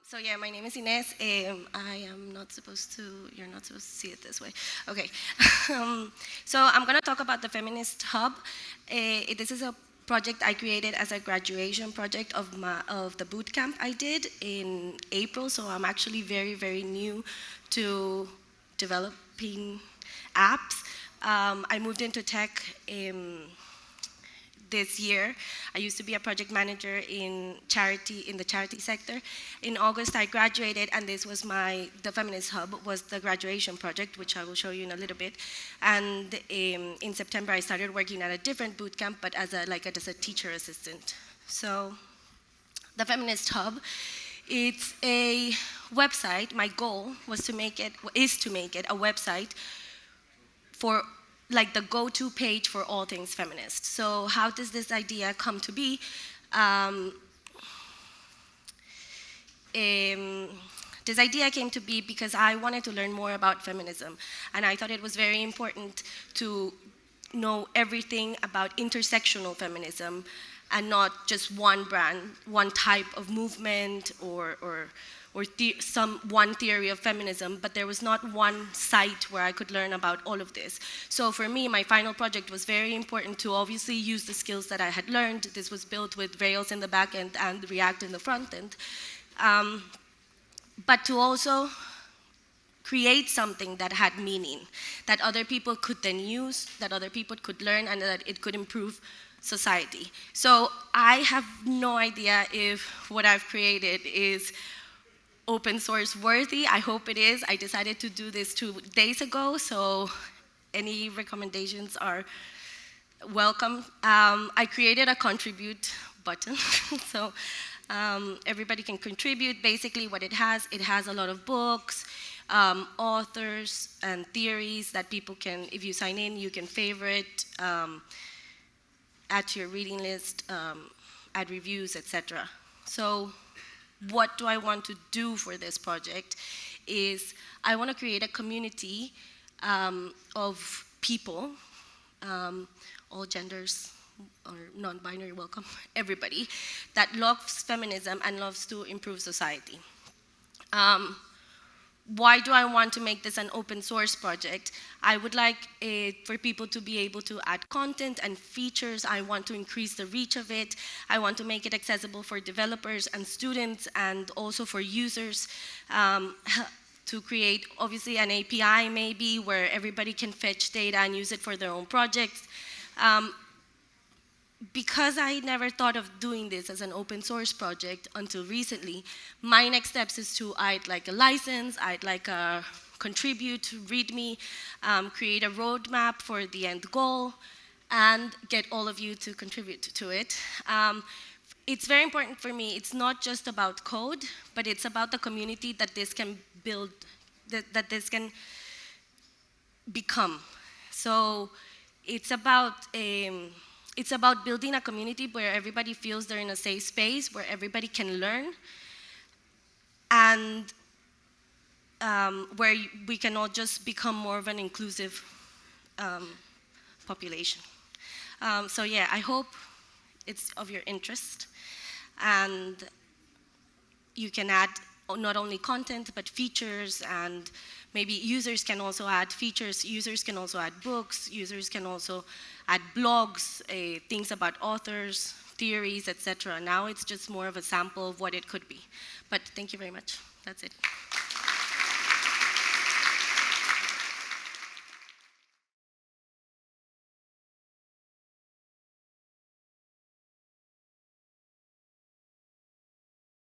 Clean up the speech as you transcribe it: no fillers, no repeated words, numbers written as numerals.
So yeah, my name is Ines. I am not supposed to, you're not supposed to see it this way. Okay. So I'm gonna talk about the Feminist Hub. This is a project I created as a graduation project of the boot camp I did in April. So I'm actually very, very new to developing apps. I moved into tech this year. I used to be a project manager in the charity sector. In August, I graduated, and this was the Feminist Hub was the graduation project, which I will show you in a little bit. And in September, I started working at a different boot camp, but as a teacher assistant. So the Feminist Hub, it's a website. My goal is to make it a website for like the go-to page for all things feminist. So how does this idea come to be? This idea came to be because I wanted to learn more about feminism, and I thought it was very important to know everything about intersectional feminism and not just one type of movement or one theory of feminism, but there was not one site where I could learn about all of this. So for me, my final project was very important to obviously use the skills that I had learned. This was built with Rails in the back end and React in the front end. But to also create something that had meaning, that other people could then use, that other people could learn, and that it could improve society. So I have no idea if what I've created is open source worthy. I hope it is. I decided to do this 2 days ago, so any recommendations are welcome. I created a contribute button, so everybody can contribute. Basically what it has a lot of books, authors, and theories that people can, if you sign in, you can favorite, add to your reading list, add reviews, etc. So what do I want to do for this project is I want to create a community of people, all genders or non-binary, welcome, everybody, that loves feminism and loves to improve society. Why do I want to make this an open source project? I would like for people to be able to add content and features. I want to increase the reach of it. I want to make it accessible for developers and students and also for users to create, obviously, an API maybe where everybody can fetch data and use it for their own projects. Because I never thought of doing this as an open source project until recently, my next steps is I'd like a license, I'd like a contribute, README, create a roadmap for the end goal, and get all of you to contribute to it. It's very important for me, it's not just about code, but it's about the community that this can build, that this can become. So it's about building a community where everybody feels they're in a safe space, where everybody can learn, and where we can all just become more of an inclusive population. So yeah, I hope it's of your interest, and you can add not only content, but features, and maybe users can also add features, users can also add books, users can also add blogs, things about authors, theories, etc. Now it's just more of a sample of what it could be. But thank you very much. That's it.